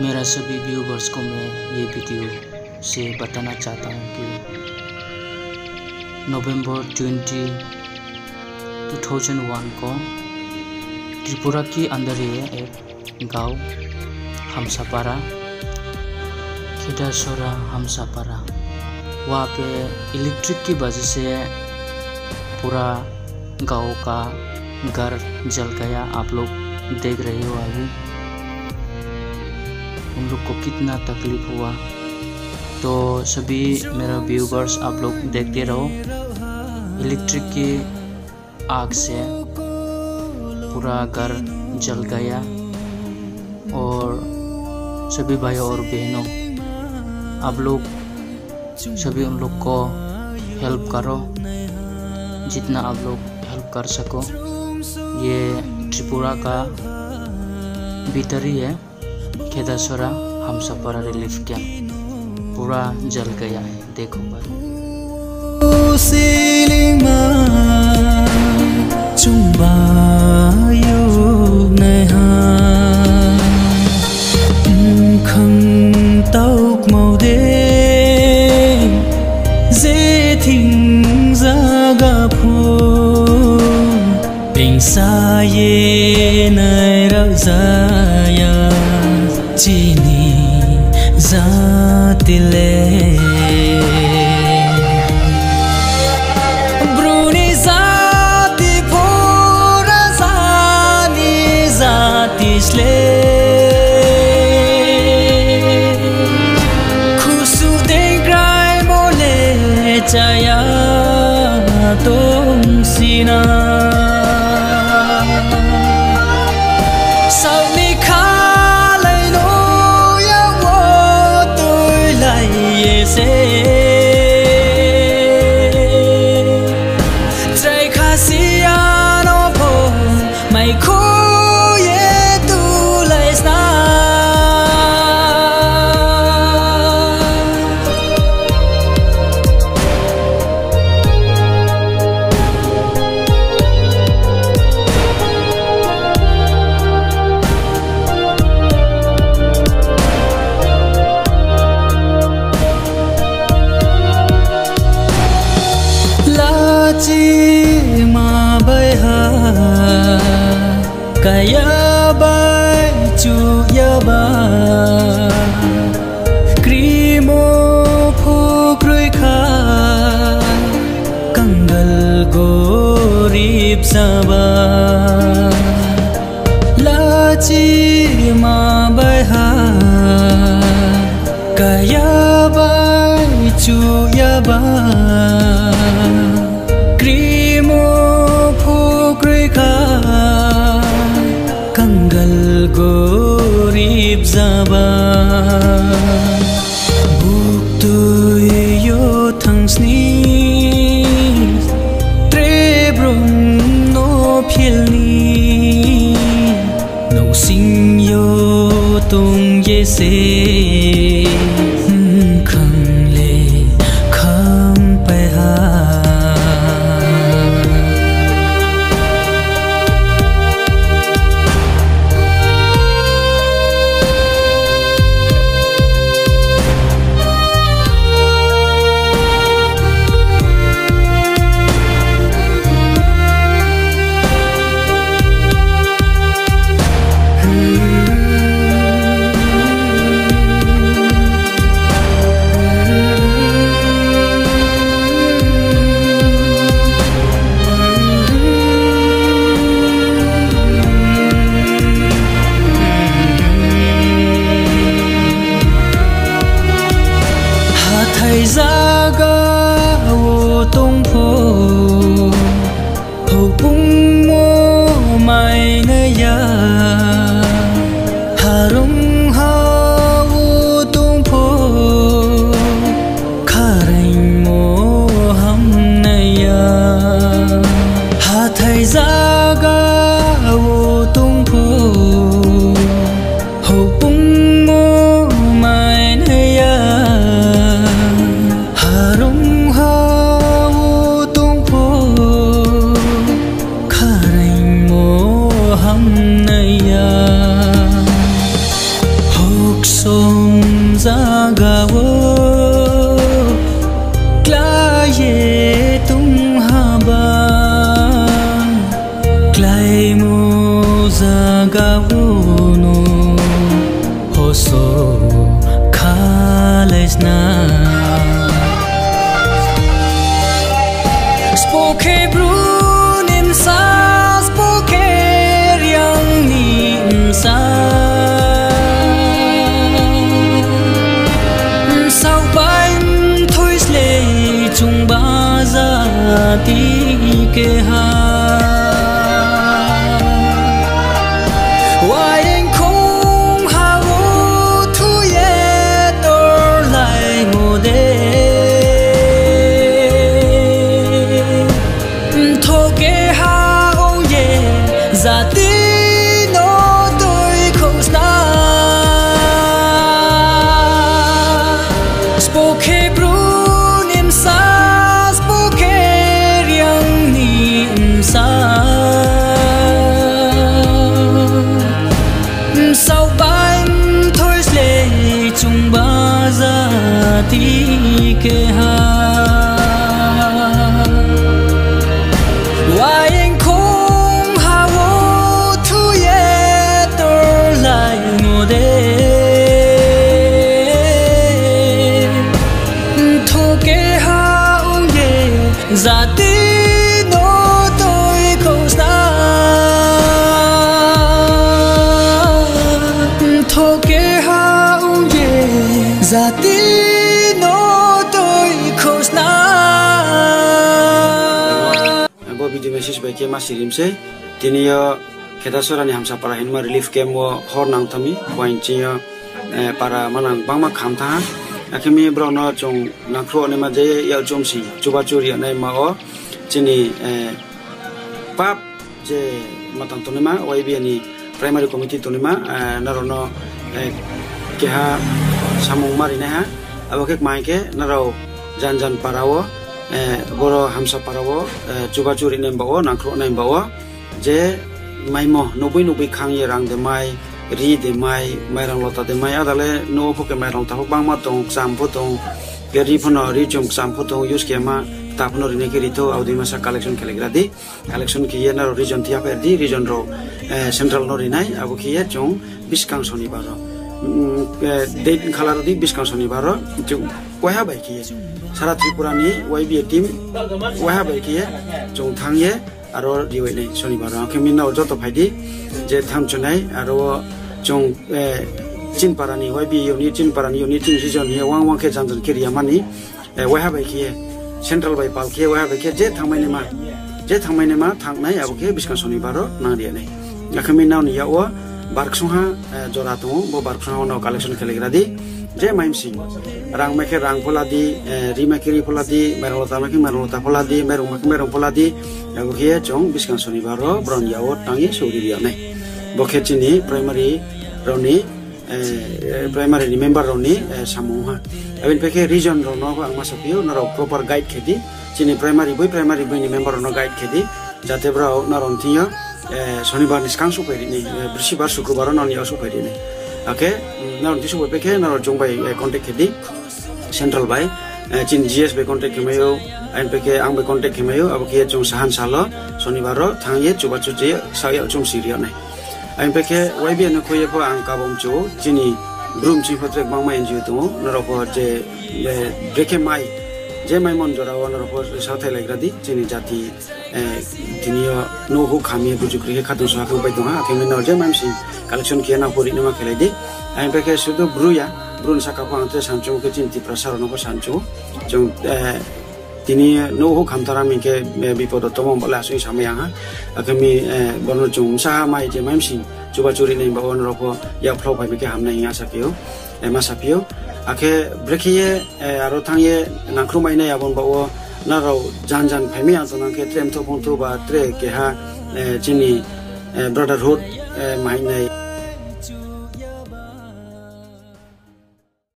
मेरा सभी व्यूवर्स को मैं ये वीडियो से बताना चाहता हूँ कि नवंबर 2001 को त्रिपुरा के अंदर ही एक गांव हमसापारा, खेदासरा हमसापारा, वहाँ पे इलेक्ट्रिक की वजह से पूरा गांव का घर जल गया। आप लोग देख रहे हो अभी उन लोग को कितना तकलीफ हुआ। तो सभी मेरा व्यूवर्स आप लोग देखते रहो। इलेक्ट्रिक की आग से पूरा घर जल गया और सभी भाइयों और बहनों आप लोग सभी उन लोग को हेल्प करो, जितना आप लोग हेल्प कर सको। ये त्रिपुरा का भीतर ही है, खेदासरा हमसापारा रिलीफ कैंप पूरा जल गया है। देखो भाई Chini zatile Bruni zati pura zani zatisle Khusu dengrai mole chaya tong sina Kaya bai chu ya ba Krimo phukrui kha Kangal gorib saba Lachi ma bai ha Kaya bai chu ya ba Krimo phukrui kha Kangal gorib zaba Buktu yo thangsni Trebrum no phielni No sing yo tong ye se Khang le kham pe ha brunim sas poker yang nim sa sao bánh thôi lệ chung ba za ti ke ha ke ha waing khong ha wo thu ye tor lai ngo de tho ke ha ong ye za ti no toi ko sa tho ke ha ong ye za ti video message by Kema Sirimse Tinio Kedasora ni Hamsa para Hinma relief camp wo Hornang Tami point chia para manang bangma khamta akemi brono chong nakro ne ma je yau chomsi chuba churi anai ma o chini pap je matang tonema YB ni primary committee tonema narono keha samung mari ne ha abokek mai ke naro jan parawo goro hamsa parawo chuba churi nem bawo nakro nem bawo je maimo nobui khang ye rang de mai ri de mai rang lota de mai adale no phoke mai rang ta bang ma tong sam pho tong geri phono ri chum sam pho tong use ke ma ta phono ri ne ke ri to audi masa collection kelegra di collection ki ye na region thia per di region ro central no ri nai abu ki ye chong biskang soni baro date khalar di biskang soni baro chu wah bai ki Sara Tripura ni YB team wah bai ki chong thang ye aro diwe nei soni baro kemin na joto phaidi je tham chunai aro chong chin parani YB unit chin parani unit chin region ye wang ke janjan kiriya mani wah bai ki central bai pal ke wah bai ke je thangmai ne ma thang nai abo ke biskang soni baro na dia nei kemin na ni ya wa barksungha jora tu bo barksungha no collection kelegra di je maim sing rang meke rang pola di rimakiri pola di merolota meke merolota pola di merong meke merong pola di ago kia chong biskang soni baro bron yawo tangi suri dia nei bokhe chini primary roni primary member roni samuha abin peke region rono ang masapio naro proper guide khedi chini primary boy ni member no guide khedi jate brao naron tiya shonibar niskang su peri ni brishibar shukrobar no ni asu peri ni oke naron tisu boy peke naro jongbai contact khedi central by chin GS by contact kemayo and peke ang by contact kemayo abo kia chong sahan salo sonibaro thangye chuba chuje saya chong siria nai and peke YB na khoye po ang kabom chu chini broom chi photrek bangma NGO tu naro po je breke mai je mai mon jora wa naro po sathai lagradi chini jati tinio no hu khami bujukri khatu sa ko bai tu ha kemen no je mam si collection kia na pori nama kelai di and peke sudo bruya brun sakapo ante sancho ke cinti prasarano ko sancho jong tini no ho khamtara mi ke bipodo tomo bala sui samaya ha akami bono jong sa mai je mamsi chuba churi nei bawon ropo ya phlo bai ke hamna ya sapio ma sapio ake brekiye aro thangye nakhru mai nei abon bawo na ro jan phemi atona ke trem to phon to ba tre ke ha chini brotherhood mai nei